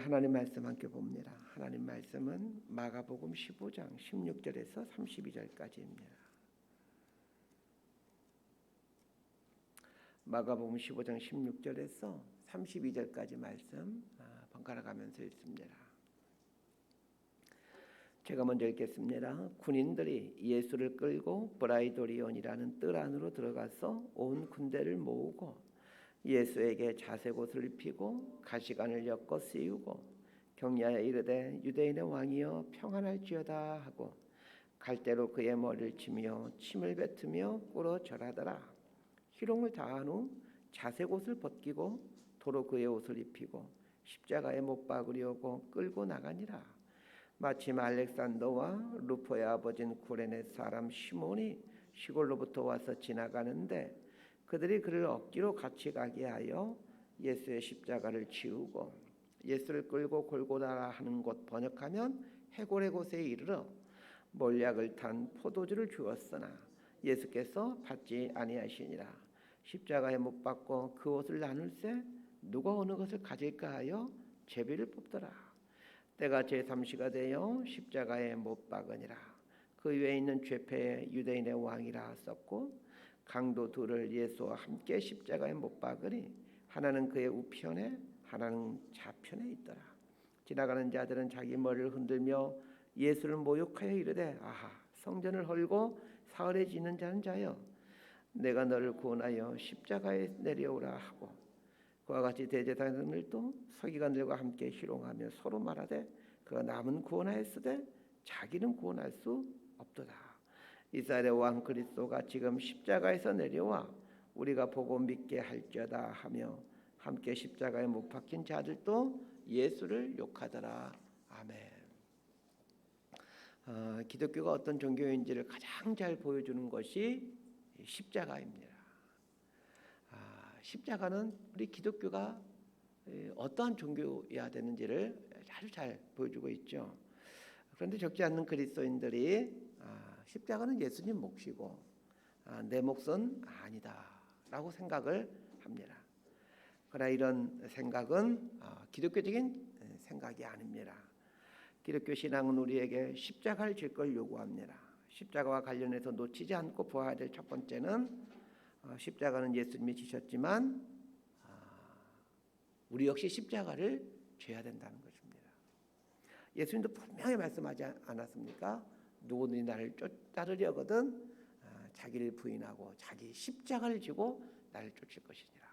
하나님 말씀 함께 봅니다. 하나님 말씀은 마가복음 15장 16절에서 32절까지입니다. 마가복음 15장 16절에서 32절까지 말씀 번갈아 가면서 읽습니다. 제가 먼저 읽겠습니다. 군인들이 예수를 끌고 브라이도리온이라는 뜰 안으로 들어가서 온 군대를 모으고 예수에게 자색옷을 입히고 가시관을 엮어 씌우고 격려하여 이르되 유대인의 왕이여 평안할지어다 하고 갈대로 그의 머리를 치며 침을 뱉으며 꿇어 절하더라. 희롱을 다한 후 자색옷을 벗기고 도로 그의 옷을 입히고 십자가에 못 박으려고 끌고 나가니라. 마침 알렉산더와 루포의 아버지인 구레네 사람 시몬이 시골로부터 와서 지나가는데 그들이 그를 억지로 같이 가게 하여 예수의 십자가를 지우고 예수를 끌고 골고다라 하는 곳 번역하면 해골의 곳에 이르러 몰약을 탄 포도주를 주었으나 예수께서 받지 아니하시니라. 십자가에 못 박고 그 옷을 나눌세 누가 어느 것을 가질까 하여 제비를 뽑더라. 때가 제3시가 되어 십자가에 못 박으니라. 그 위에 있는 죄패에 유대인의 왕이라 썼고 강도 둘을 예수와 함께 십자가에 못 박으니 하나는 그의 우편에 하나는 좌편에 있더라. 지나가는 자들은 자기 머리를 흔들며 예수를 모욕하여 이르되 아하 성전을 헐고 사흘에 지는 자는 자여 내가 너를 구원하여 십자가에 내려오라 하고 그와 같이 대제사장들도 서기관들과 함께 희롱하며 서로 말하되 그가 남은 구원하였으되 자기는 구원할 수 없도다. 이스라엘의 왕 그리스도가 지금 십자가에서 내려와 우리가 보고 믿게 할지어다 하며 함께 십자가에 못 박힌 자들도 예수를 욕하더라. 아멘. 기독교가 어떤 종교인지를 가장 잘 보여주는 것이 십자가입니다. 십자가는 우리 기독교가 어떠한 종교여야 되는지를 아주 잘 보여주고 있죠. 그런데 적지 않는 그리스도인들이 십자가는 예수님 몫이고 내 몫은 아니다라고 생각을 합니다. 그러나 이런 생각은 기독교적인 생각이 아닙니다. 기독교 신앙은 우리에게 십자가를 질 걸 요구합니다. 십자가와 관련해서 놓치지 않고 보아야 될 첫 번째는 십자가는 예수님이 지셨지만 우리 역시 십자가를 져야 된다는 것입니다. 예수님도 분명히 말씀하지 않았습니까? 누구든지 나를 따르려거든 자기를 부인하고 자기 십자가를 지고 나를 쫓을 것이니라.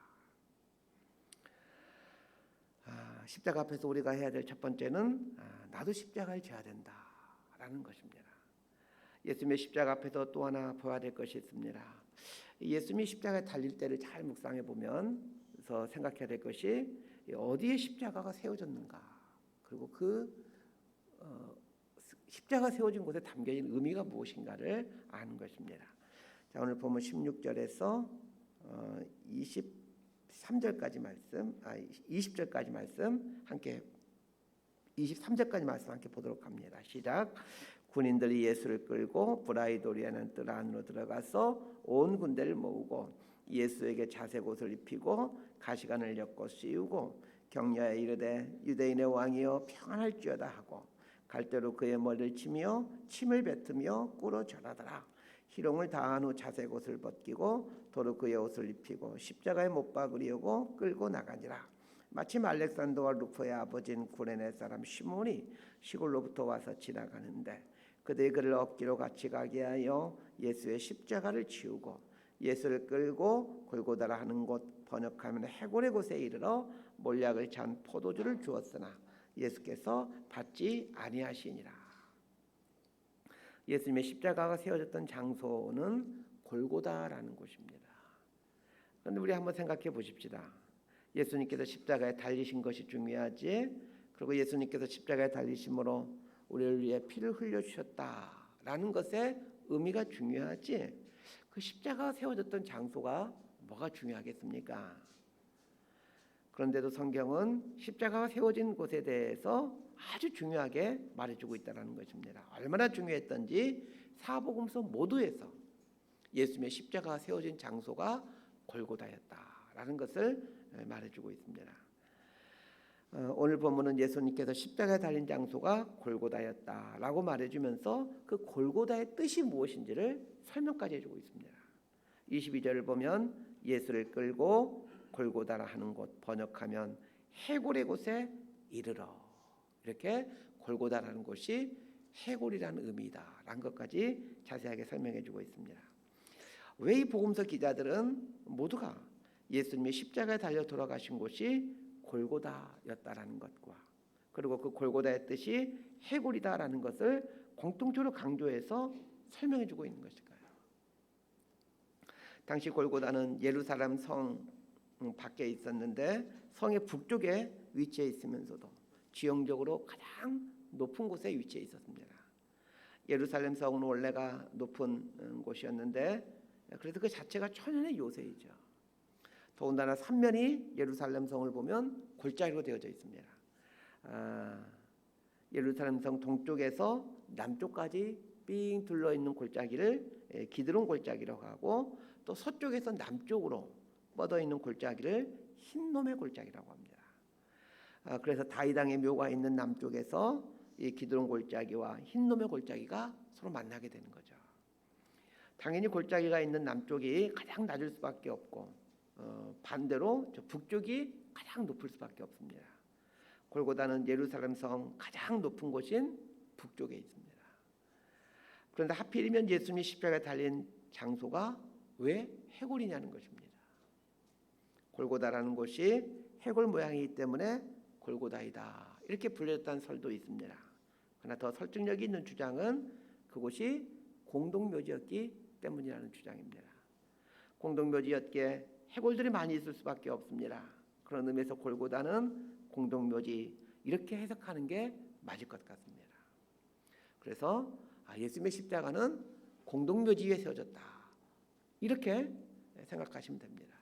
십자가 앞에서 우리가 해야 될 첫 번째는 나도 십자가를 져야 된다라는 것입니다. 예수님의 십자가 앞에서 또 하나 보아야 될 것이 있습니다. 예수님이 십자가에 달릴 때를 잘 묵상해 보면서 생각해야 될 것이 어디에 십자가가 세워졌는가, 그리고 그 십자가 세워진 곳에 담겨진 의미가 무엇인가를 아는 것입니다. 자, 오늘 보면 16절에서 23절까지 말씀, 20절까지 말씀 함께 23절까지 말씀 함께 보도록 합니다. 시작. 군인들이 예수를 끌고 브라이도리아는 뜰 안으로 들어가서 온 군대를 모으고 예수에게 자색옷을 입히고 가시관을 엮어 씌우고 격려하여 이르되 유대인의 왕이여 평안할지어다 하고 갈대로 그의 머리를 치며 침을 뱉으며 꿇어 절하더라. 희롱을 다한 후 자색옷을 벗기고 도로 그의 옷을 입히고 십자가에 못 박으려고 끌고 나가니라. 마침 알렉산더와 루포의 아버지인 구레네 사람 시몬이 시골로부터 와서 지나가는데 그들이 그를 억지로 같이 가게 하여 예수의 십자가를 지우고 예수를 끌고 골고다라 하는 곳 번역하면 해골의 곳에 이르러 몰약을 찬 포도주를 주었으나 예수께서 받지 아니하시니라. 예수님의 십자가가 세워졌던 장소는 골고다라는 곳입니다. 그런데 우리 한번 생각해 보십시다. 예수님께서 십자가에 달리신 것이 중요하지, 그리고 예수님께서 십자가에 달리심으로 우리를 위해 피를 흘려주셨다라는 것의 의미가 중요하지, 그 십자가가 세워졌던 장소가 뭐가 중요하겠습니까? 그런데도 성경은 십자가가 세워진 곳에 대해서 아주 중요하게 말해주고 있다는 것입니다. 얼마나 중요했던지 사복음서 모두에서 예수님의 십자가가 세워진 장소가 골고다였다라는 것을 말해주고 있습니다. 오늘 본문은 예수님께서 십자가에 달린 장소가 골고다였다라고 말해주면서 그 골고다의 뜻이 무엇인지를 설명까지 해주고 있습니다. 22절을 보면 예수를 끌고 골고다라 하는 곳, 번역하면 해골의 곳에 이르러, 이렇게 골고다라는 곳이 해골이라는 의미다라는 것까지 자세하게 설명해주고 있습니다. 왜 이 복음서 기자들은 모두가 예수님이 십자가에 달려 돌아가신 곳이 골고다였다라는 것과 그리고 그 골고다의 뜻이 해골이다라는 것을 공통적으로 강조해서 설명해주고 있는 것일까요? 당시 골고다는 예루살렘 성 밖에 있었는데 성의 북쪽에 위치해 있으면서도 지형적으로 가장 높은 곳에 위치해 있었습니다. 예루살렘 성은 원래가 높은 곳이었는데 그래서 그 자체가 천연의 요새이죠. 더군다나 삼면이 예루살렘 성을 보면 골짜기로 되어져 있습니다. 예루살렘 성 동쪽에서 남쪽까지 삥 둘러 있는 골짜기를 기드론 골짜기라고 하고, 또 서쪽에서 남쪽으로 뻗어 있는 골짜기를 흰놈의 골짜기라고 합니다. 그래서 다윗왕의 묘가 있는 남쪽에서 이 기드론 골짜기와 흰놈의 골짜기가 서로 만나게 되는 거죠. 당연히 골짜기가 있는 남쪽이 가장 낮을 수밖에 없고 반대로 저 북쪽이 가장 높을 수밖에 없습니다. 골고다는 예루살렘 성 가장 높은 곳인 북쪽에 있습니다. 그런데 하필이면 예수님이 십자가에 달린 장소가 왜 해골이냐는 것입니다. 골고다라는 곳이 해골 모양이기 때문에 골고다이다 이렇게 불렸다는 설도 있습니다. 그러나 더 설득력이 있는 주장은 그곳이 공동묘지였기 때문이라는 주장입니다. 공동묘지였기에 해골들이 많이 있을 수밖에 없습니다. 그런 의미에서 골고다는 공동묘지 이렇게 해석하는 게 맞을 것 같습니다. 그래서 예수님의 십자가는 공동묘지 위에 세워졌다 이렇게 생각하시면 됩니다.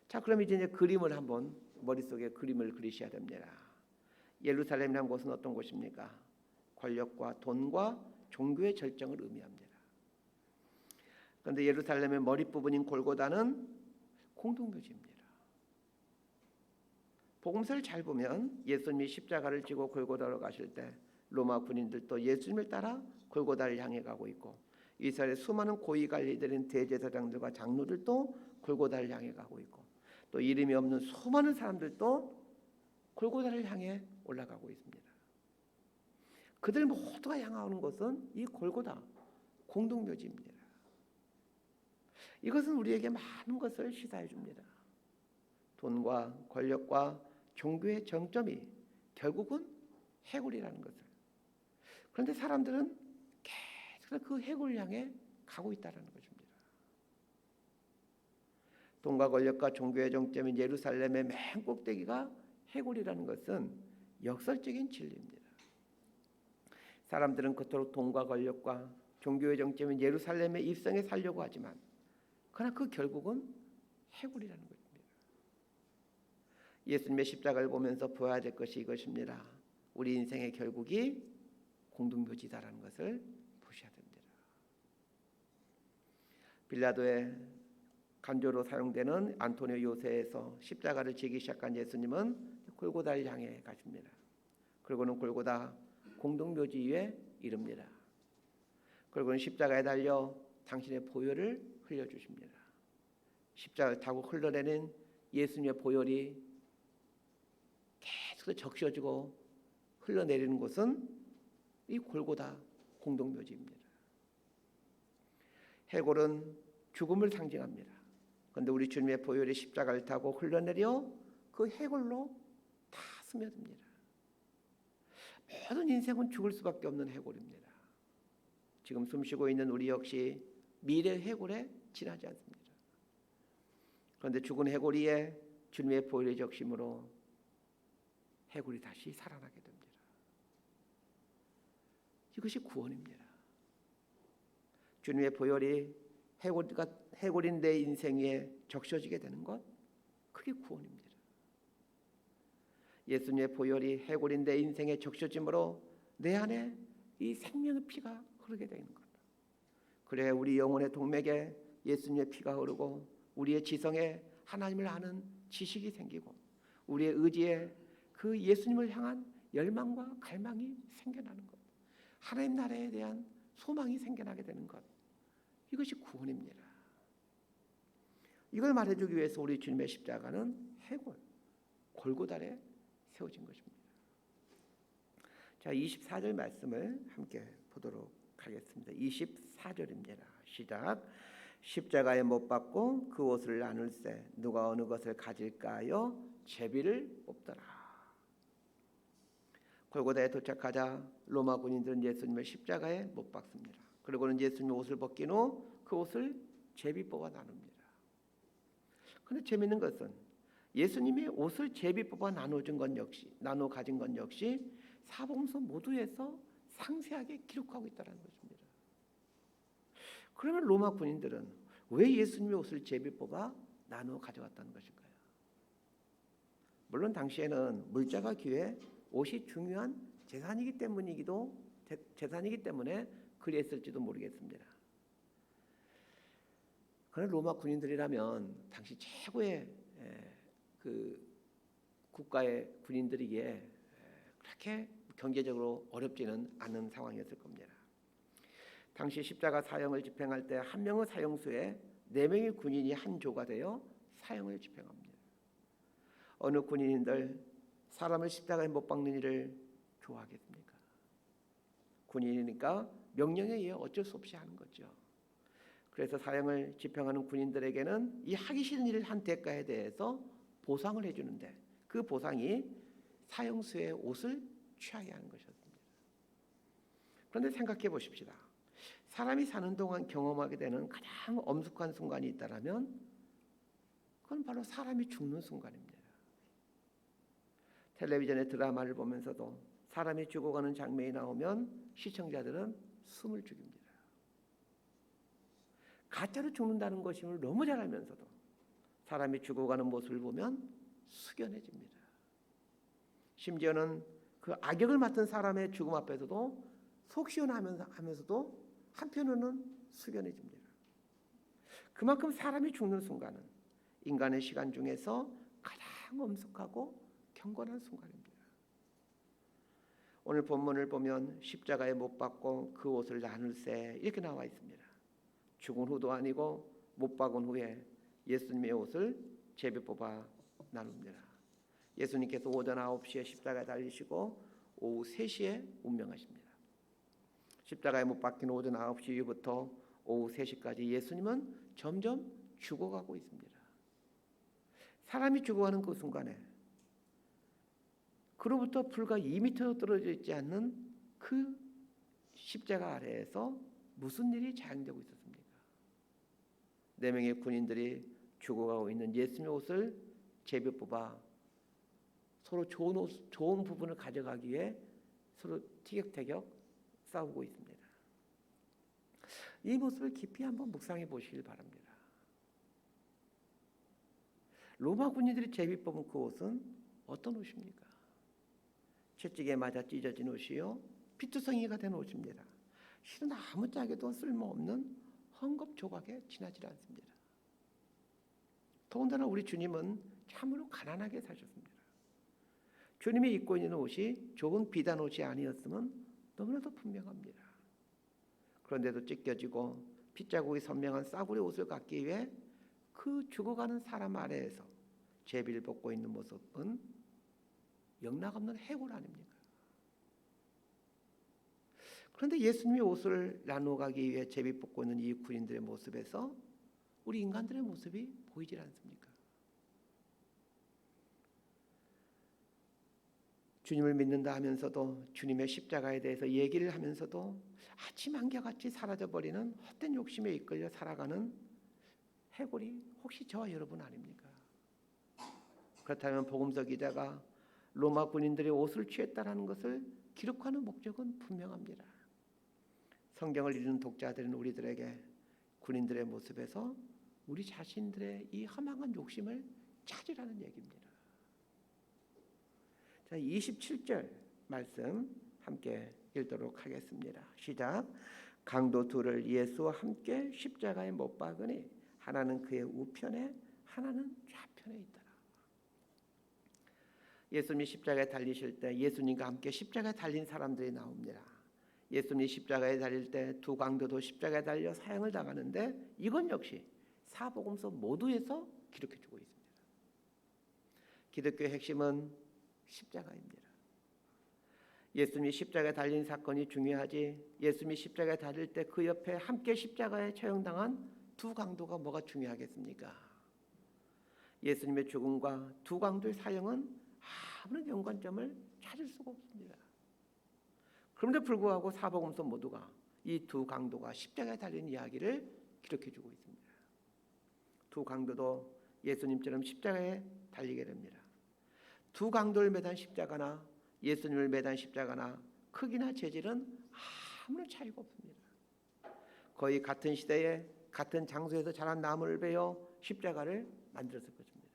자, 그럼 이제 그림을 한번 머릿속에 그림을 그리셔야 됩니다. 예루살렘이라는 곳은 어떤 곳입니까? 권력과 돈과 종교의 절정을 의미합니다. 그런데 예루살렘의 머릿부분인 골고다는 공동묘지입니다. 복음서를 잘 보면 예수님이 십자가를 지고 골고다로 가실 때 로마 군인들도 예수님을 따라 골고다를 향해 가고 있고, 이스라엘의 수많은 고위 관리들인 대제사장들과 장로들도 골고다를 향해 가고 있고, 또 이름이 없는 수많은 사람들도 골고다를 향해 올라가고 있습니다. 그들 모두가 향하는 것은 이 골고다 공동묘지입니다. 이것은 우리에게 많은 것을 시사해 줍니다. 돈과 권력과 종교의 정점이 결국은 해골이라는 것을. 그런데 사람들은 계속 그 해골을 향해 가고 있다는 것입니다. 돈과 권력과 종교의 정점인 예루살렘의 맨 꼭대기가 해골이라는 것은 역설적인 진리입니다. 사람들은 그토록 돈과 권력과 종교의 정점인 예루살렘에 입성해 살려고 하지만 그러나 그 결국은 해골이라는 것입니다. 예수님의 십자가를 보면서 보아야 될 것이 이것입니다. 우리 인생의 결국이 공동묘지다라는 것을 보셔야 됩니다. 빌라도의 간조로 사용되는 안토니오 요새에서 십자가를 지기 시작한 예수님은 골고다를 향해 가십니다. 그리고는 골고다 공동묘지 위에 이릅니다. 그리고는 십자가에 달려 당신의 보혈을 흘려주십니다. 십자가를 타고 흘러내는 예수님의 보혈이 계속 적셔지고 흘러내리는 곳은 이 골고다 공동묘지입니다. 해골은 죽음을 상징합니다. 그런데 우리 주님의 보혈이 십자가를 타고 흘러내려 그 해골로 다 스며듭니다. 모든 인생은 죽을 수밖에 없는 해골입니다. 지금 숨쉬고 있는 우리 역시 미래 해골에 지나지 않습니다. 그런데 죽은 해골 위에 주님의 보혈의 적심으로 해골이 다시 살아나게 됩니다. 이것이 구원입니다. 주님의 보혈이 해골인 내 인생 위에 적셔지게 되는 것, 그게 구원입니다. 예수님의 보혈이 해골인 내 인생에 적셔짐으로 내 안에 이 생명의 피가 흐르게 되는 것. 그래 우리 영혼의 동맥에 예수님의 피가 흐르고 우리의 지성에 하나님을 아는 지식이 생기고 우리의 의지에 그 예수님을 향한 열망과 갈망이 생겨나는 것, 하나님 나라에 대한 소망이 생겨나게 되는 것, 이것이 구원입니다. 이걸 말해주기 위해서 우리 주님의 십자가는 해골, 골고다에 세워진 것입니다. 자, 24절 말씀을 함께 보도록 하겠습니다. 24절입니다. 시작. 십자가에 못 박고 그 옷을 나눌세 누가 어느 것을 가질까요? 제비를 뽑더라. 골고다에 도착하자 로마 군인들은 예수님을 십자가에 못 박습니다. 그리고는 예수님의 옷을 벗긴 후 그 옷을 제비 뽑아 나눕니다. 그런데 재미있는 것은 예수님이 옷을 제비 뽑아 나눠 가진 건 역시 사복음서 모두에서 상세하게 기록하고 있다는 것입니다. 그러면 로마 군인들은 왜 예수님의 옷을 제비 뽑아 나눠 가져갔다는 것일까요? 물론 당시에는 물자가 귀해 옷이 중요한 재산이기 때문에 그랬을지도 모르겠습니다. 그러나 로마 군인들이라면 당시 최고의 그 국가의 군인들이기에 그렇게 경제적으로 어렵지는 않은 상황이었을 겁니다. 당시 십자가 사형을 집행할 때 한 명의 사형수에 4명의 군인이 한 조가 되어 사형을 집행합니다. 어느 군인들 사람을 십자가에 못 박는 일을 좋아하겠습니까? 군인이니까 명령에 의해 어쩔 수 없이 하는 거죠. 그래서 사형을 집행하는 군인들에게는 이 하기 싫은 일을 한 대가에 대해서 보상을 해주는데 그 보상이 사형수의 옷을 취하게 하는 것이었습니다. 그런데 생각해 보십시다. 사람이 사는 동안 경험하게 되는 가장 엄숙한 순간이 있다면 그건 바로 사람이 죽는 순간입니다. 텔레비전의 드라마를 보면서도 사람이 죽어가는 장면이 나오면 시청자들은 숨을 죽입니다. 가짜로 죽는다는 것임을 너무 잘 알면서도 사람이 죽어가는 모습을 보면 숙연해집니다. 심지어는 그 악역을 맡은 사람의 죽음 앞에서도 속 시원하면서도 한편으로는 숙연해집니다. 그만큼 사람이 죽는 순간은 인간의 시간 중에서 가장 엄숙하고 경건한 순간입니다. 오늘 본문을 보면 십자가에 못 박고 그 옷을 나눌세 이렇게 나와 있습니다. 죽은 후도 아니고 못 박은 후에 예수님의 옷을 제비 뽑아 나눕니다. 예수님께서 오전 9시에 십자가에 달리시고 오후 3시에 운명하십니다. 십자가에 못 박힌 오전 9시 이후부터 오후 3시까지 예수님은 점점 죽어가고 있습니다. 사람이 죽어가는 그 순간에 그로부터 불과 2m 떨어져 있지 않는 그 십자가 아래에서 무슨 일이 자행되고 있었습니까? 4명의 군인들이 죽어가고 있는 예수님의 옷을 제비 뽑아 서로 좋은 부분을 가져가기 위해 서로 티격태격 싸우고 있습니다. 이 모습을 깊이 한번 묵상해 보시길 바랍니다. 로마 군인들이 제비 뽑은 그 옷은 어떤 옷입니까? 채찍에 맞아 찢어진 옷이요, 피투성이가 된 옷입니다. 실은 아무짝에도 쓸모없는 헝겊 조각에 지나지 않습니다. 더군다나 우리 주님은 참으로 가난하게 사셨습니다. 주님이 입고 있는 옷이 좋은 비단 옷이 아니었으면 너무나도 분명합니다. 그런데도 찢겨지고 핏자국이 선명한 싸구려 옷을 갖기 위해 그 죽어가는 사람 아래에서 제비를 벗고 있는 모습은 영락없는 해골 아닙니까? 그런데 예수님이 옷을 나누어 가기 위해 제비 뽑고 있는 이 군인들의 모습에서 우리 인간들의 모습이 보이질 않습니까? 주님을 믿는다 하면서도 주님의 십자가에 대해서 얘기를 하면서도 아침 한결같이 사라져버리는 헛된 욕심에 이끌려 살아가는 해골이 혹시 저와 여러분 아닙니까? 그렇다면 복음서 기자가 로마 군인들의 옷을 취했다는 것을 기록하는 목적은 분명합니다. 성경을 읽는 독자들은 우리들에게 군인들의 모습에서 우리 자신들의 이 허망한 욕심을 찾으라는 얘기입니다. 자, 27절 말씀 함께 읽도록 하겠습니다. 시작. 강도 둘을 예수와 함께 십자가에 못 박으니 하나는 그의 우편에 하나는 좌편에 있더라. 예수님이 십자가에 달리실 때 예수님과 함께 십자가에 달린 사람들이 나옵니다. 예수님이 십자가에 달릴 때 두 강도도 십자가에 달려 사형을 당하는데 이건 역시 사복음서 모두에서 기록해주고 있습니다. 기독교의 핵심은 십자가입니다. 예수님이 십자가에 달린 사건이 중요하지, 예수님이 십자가에 달릴 때 그 옆에 함께 십자가에 처형당한 두 강도가 뭐가 중요하겠습니까? 예수님의 죽음과 두 강도의 사형은 아무런 연관점을 찾을 수가 없습니다. 그런데 불구하고 사복음서 모두가 이 두 강도가 십자가에 달린 이야기를 기록해주고 있습니다. 두 강도도 예수님처럼 십자가에 달리게 됩니다. 두 강도를 매단 십자가나 예수님을 매단 십자가나 크기나 재질은 아무런 차이가 없습니다. 거의 같은 시대에 같은 장소에서 자란 나무를 베어 십자가를 만들었을 것입니다.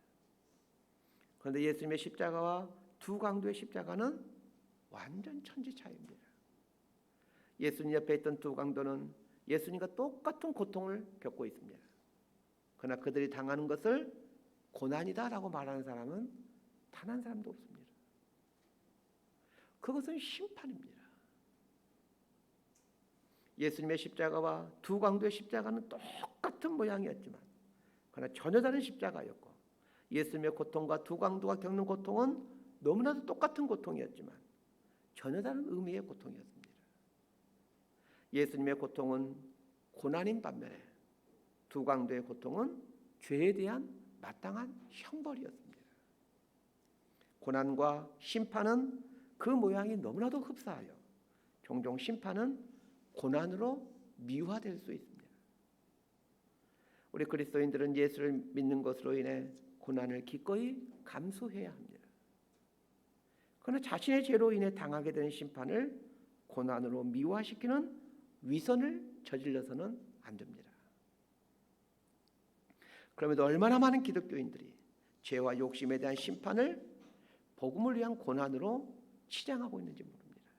그런데 예수님의 십자가와 두 강도의 십자가는 완전 천지 차이입니다. 예수님 옆에 있던 두 강도는 예수님과 똑같은 고통을 겪고 있습니다. 그러나 그들이 당하는 것을 고난이다라고 말하는 사람은 단 한 사람도 없습니다. 그것은 심판입니다. 예수님의 십자가와 두 강도의 십자가는 똑같은 모양이었지만 그러나 전혀 다른 십자가였고, 예수님의 고통과 두 강도가 겪는 고통은 너무나도 똑같은 고통이었지만 전혀 다른 의미의 고통이었습니다. 예수님의 고통은 고난인 반면에 두 강도의 고통은 죄에 대한 마땅한 형벌이었습니다. 고난과 심판은 그 모양이 너무나도 흡사하여 종종 심판은 고난으로 미화될 수 있습니다. 우리 그리스도인들은 예수를 믿는 것으로 인해 고난을 기꺼이 감수해야 합니다. 그러나 자신의 죄로 인해 당하게 되는 심판을 고난으로 미화시키는 위선을 저질러서는 안 됩니다. 그럼에도 얼마나 많은 기독교인들이 죄와 욕심에 대한 심판을 복음을 위한 고난으로 치장하고 있는지 모릅니다.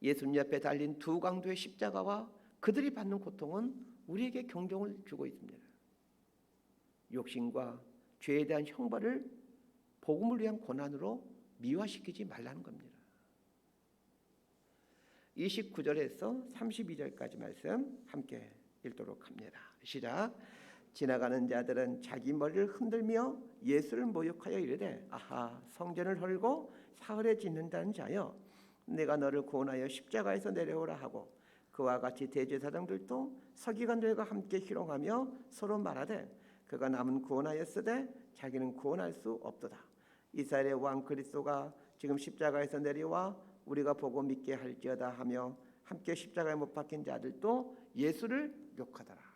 예수님 옆에 달린 두 강도의 십자가와 그들이 받는 고통은 우리에게 경종을 주고 있습니다. 욕심과 죄에 대한 형벌을 복음을 위한 고난으로 미화시키지 말라는 겁니다. 29절에서 32절까지 말씀 함께 읽도록 합니다. 시작. 지나가는 자들은 자기 머리를 흔들며 예수를 모욕하여 이르되, 아하, 성전을 헐고 사흘에 짓는다는 자여, 내가 너를 구원하여 십자가에서 내려오라 하고, 그와 같이 대제사장들도 서기관들과 함께 희롱하며 서로 말하되, 그가 남은 구원하였으되 자기는 구원할 수 없도다. 이스라엘의 왕 그리스도가 지금 십자가에서 내려와 우리가 보고 믿게 할지어다 하며 함께 십자가에 못 박힌 자들도 예수를 욕하더라.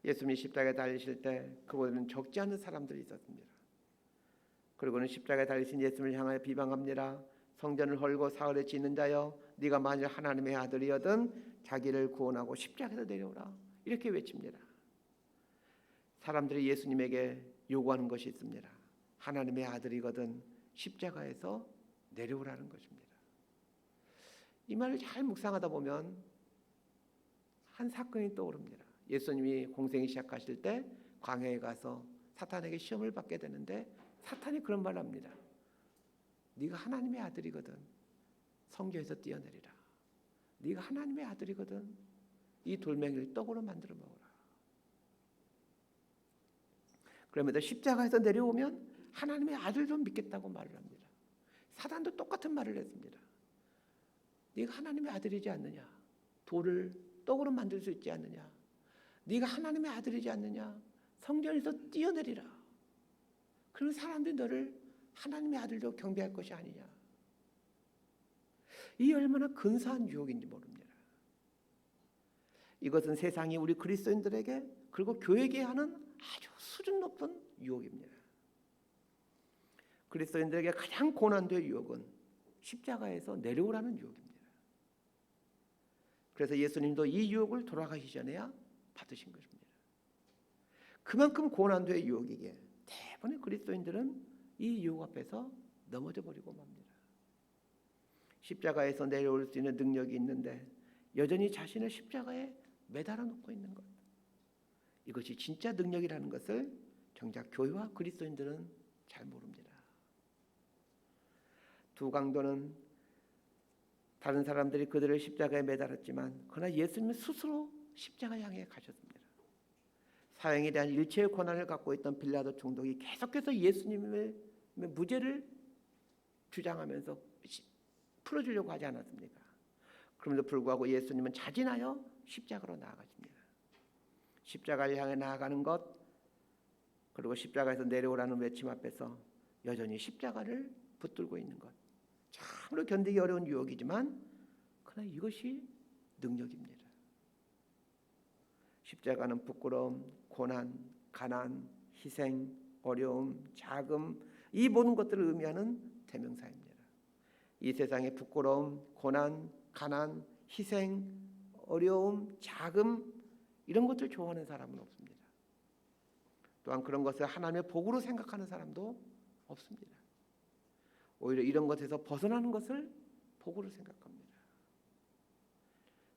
예수님이 십자가에 달리실 때 그곳에는 적지 않은 사람들이 있었습니다. 그리고는 십자가에 달리신 예수님을 향하여 비방합니다. 성전을 헐고 사흘에 짓는 자여, 네가 만일 하나님의 아들이거든 자기를 구원하고 십자가에서 내려오라, 이렇게 외칩니다. 사람들이 예수님에게 요구하는 것이 있습니다. 하나님의 아들이거든 십자가에서 내려오라는 것입니다. 이 말을 잘 묵상하다 보면 한 사건이 떠오릅니다. 예수님이 공생이 시작하실 때 광야에 가서 사탄에게 시험을 받게 되는데 사탄이 그런 말을 합니다. 네가 하나님의 아들이거든 성전에서 뛰어내리라. 네가 하나님의 아들이거든 이 돌멩이를 떡으로 만들어 먹어라. 그러면서 십자가에서 내려오면 하나님의 아들도 믿겠다고 말을 합니다. 사단도 똑같은 말을 했습니다. 네가 하나님의 아들이지 않느냐? 돌을 떡으로 만들 수 있지 않느냐? 네가 하나님의 아들이지 않느냐? 성전에서 뛰어내리라. 그런 사람들이 너를 하나님의 아들로 경배할 것이 아니냐? 이 얼마나 근사한 유혹인지 모릅니다. 이것은 세상이 우리 그리스도인들에게 그리고 교회에게 하는 아주 수준 높은 유혹입니다. 그리스도인들에게 가장 고난된 유혹은 십자가에서 내려오라는 유혹입니다. 그래서 예수님도 이 유혹을 돌아가시기 전에야 받으신 것입니다. 그만큼 고난된 유혹이기에 대부분의 그리스도인들은 이 유혹 앞에서 넘어져 버리고 맙니다. 십자가에서 내려올 수 있는 능력이 있는데 여전히 자신을 십자가에 매달아 놓고 있는 것, 이것이 진짜 능력이라는 것을 정작 교회와 그리스도인들은 잘 모릅니다. 두 강도는 다른 사람들이 그들을 십자가에 매달았지만 그러나 예수님은 스스로 십자가 향해 가셨습니다. 사형에 대한 일체의 권한을 갖고 있던 빌라도 총독이 계속해서 예수님의 무죄를 주장하면서 풀어주려고 하지 않았습니까? 그럼에도 불구하고 예수님은 자진하여 십자가로 나아가십니다. 십자가를 향해 나아가는 것, 그리고 십자가에서 내려오라는 외침 앞에서 여전히 십자가를 붙들고 있는 것, 참으로 견디기 어려운 유혹이지만 그러나 이것이 능력입니다. 십자가는 부끄러움, 고난, 가난, 희생, 어려움, 자금, 이 모든 것들을 의미하는 대명사입니다. 이 세상의 부끄러움, 고난, 가난, 희생, 어려움, 자금, 이런 것들 좋아하는 사람은 없습니다. 또한 그런 것을 하나님의 복으로 생각하는 사람도 없습니다. 오히려 이런 것에서 벗어나는 것을 복으로 생각합니다.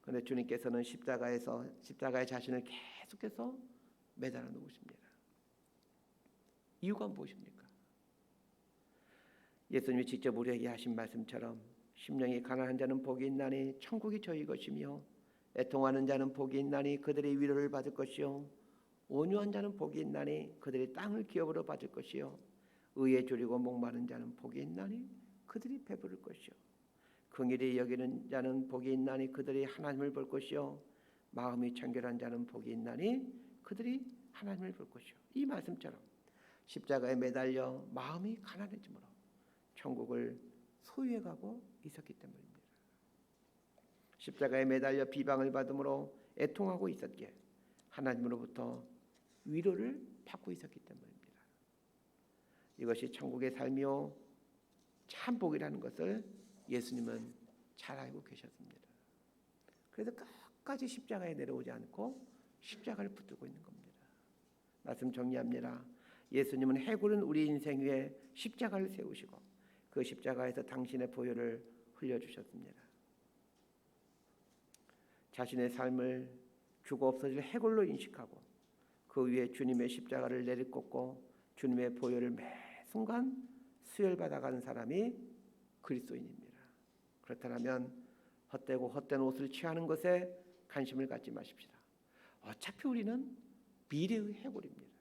그런데 주님께서는 십자가에 자신을 계속해서 매달아 놓으십니다. 이유가 무엇입니까? 예수님이 직접 우리에게 하신 말씀처럼 심령이 가난한 자는 복이 있나니 천국이 저희 것이며 애통하는 자는 복이 있나니 그들의 위로를 받을 것이요 온유한 자는 복이 있나니 그들이 땅을 기업으로 받을 것이요 의에 졸이고 목마른 자는 복이 있나니 그들이 배부를 것이요 긍휼히 여기는 자는 복이 있나니 그들이 하나님을 볼 것이요 마음이 청결한 자는 복이 있나니 그들이 하나님을 볼 것이요. 이 말씀처럼 십자가에 매달려 마음이 가난해지므로 천국을 소유해가고 있었기 때문입니다. 십자가에 매달려 비방을 받음으로 애통하고 있었기에 하나님으로부터 위로를 받고 있었기 때문입니다. 이것이 천국의 삶이요 참 복이라는 것을 예수님은 잘 알고 계셨습니다. 그래서 끝까지 십자가에 내려오지 않고 십자가를 붙들고 있는 겁니다. 말씀 정리합니다. 예수님은 해골은 우리 인생 위에 십자가를 세우시고 그 십자가에서 당신의 보혈을 흘려주셨습니다. 자신의 삶을 죽어 없어질 해골로 인식하고 그 위에 주님의 십자가를 내리꽂고 주님의 보혈을 매 순간 수혈받아가는 사람이 그리스도인입니다. 그렇다면 헛되고 헛된 옷을 취하는 것에 관심을 갖지 마십시다. 어차피 우리는 미래의 해골입니다.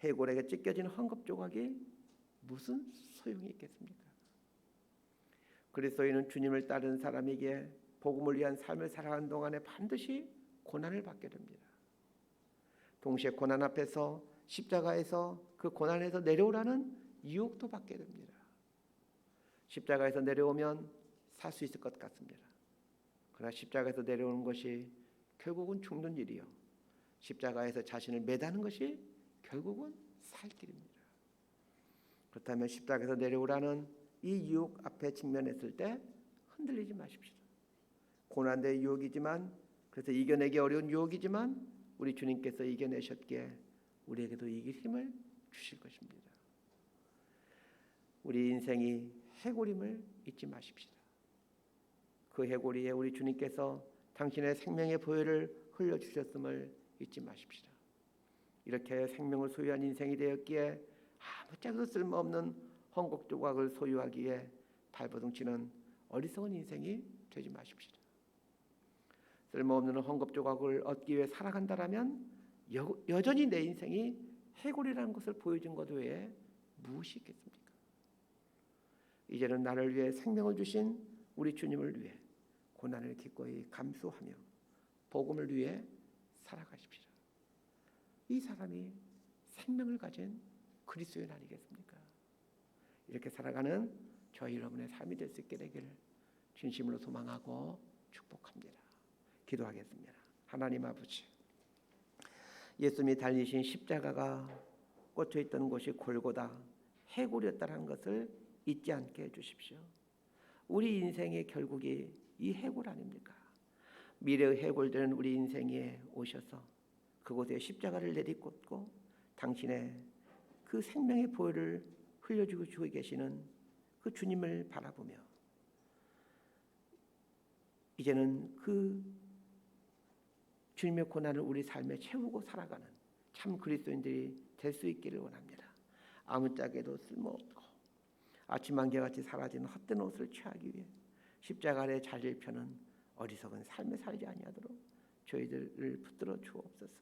해골에게 찢겨진 헝겊 조각이 무슨 소용이 있겠습니까? 그리스도인은 주님을 따르는 사람에게 복음을 위한 삶을 살아가는 동안에 반드시 고난을 받게 됩니다. 동시에 고난 앞에서 십자가에서 그 고난에서 내려오라는 유혹도 받게 됩니다. 십자가에서 내려오면 살 수 있을 것 같습니다. 그러나 십자가에서 내려오는 것이 결국은 죽는 일이요 십자가에서 자신을 매다는 것이 결국은 살 길입니다. 그렇다면 십자가에서 내려오라는 이 유혹 앞에 직면했을 때 흔들리지 마십시오. 고난의 유혹이지만 그래서 이겨내기 어려운 유혹이지만 우리 주님께서 이겨내셨기에 우리에게도 이길 힘을 주실 것입니다. 우리 인생이 해골임을 잊지 마십시오. 그 해골이에 우리 주님께서 당신의 생명의 보혈을 흘려주셨음을 잊지 마십시오. 이렇게 생명을 소유한 인생이 되었기에 아무짝에도 쓸모없는 헝겊 조각을 소유하기에 발버둥치는 어리석은 인생이 되지 마십시오. 쓸모없는 헝겊 조각을 얻기 위해 살아간다라면 여전히 내 인생이 해골이라는 것을 보여준 것 외에 무엇이 있겠습니까? 이제는 나를 위해 생명을 주신 우리 주님을 위해 고난을 기꺼이 감수하며 복음을 위해 살아가십시오. 이 사람이 생명을 가진 그리스도인 아니겠습니까? 이렇게 살아가는 저희 여러분의 삶이 될 수 있게 되기를 진심으로 소망하고 축복합니다. 기도하겠습니다. 하나님 아버지, 예수님이 달리신 십자가가 꽂혀있던 곳이 골고다 해골이었다는 것을 잊지 않게 해주십시오. 우리 인생의 결국이 이 해골 아닙니까? 미래의 해골들은 우리 인생에 오셔서 그곳에 십자가를 내리꽂고 당신의 그 생명의 보혈을 흘려주고 계시는 그 주님을 바라보며 이제는 그 주님의 고난을 우리 삶에 채우고 살아가는 참 그리스도인들이 될 수 있기를 원합니다. 아무짝에도 쓸모없고 아침 안개같이 사라지는 헛된 옷을 취하기 위해 십자가 아래 자리를 펴는 어리석은 삶을 살지 아니하도록 저희들을 붙들어 주옵소서.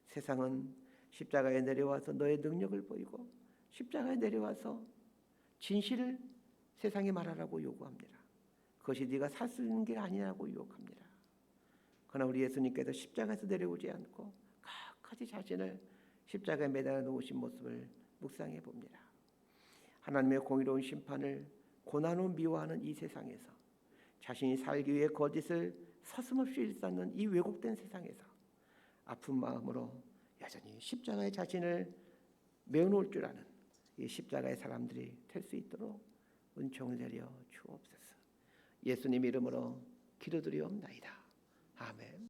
세상은 십자가에 내려와서 너의 능력을 보이고 십자가에 내려와서 진실을 세상에 말하라고 요구합니다. 그것이 네가 살 수 있는 게 아니라고 유혹합니다. 그러나 우리 예수님께서 십자가에서 내려오지 않고 끝까지 자신을 십자가에 매달아 놓으신 모습을 묵상해 봅니다. 하나님의 공의로운 심판을 고난으로 미워하는 이 세상에서 자신이 살기 위해 거짓을 서슴없이 일삼는 이 왜곡된 세상에서 아픈 마음으로 여전히 십자가에 자신을 메어놓을 줄 아는 이 십자가의 사람들이 될 수 있도록 은총을 내려 주옵소서. 예수님 이름으로 기도드리옵나이다. 아멘.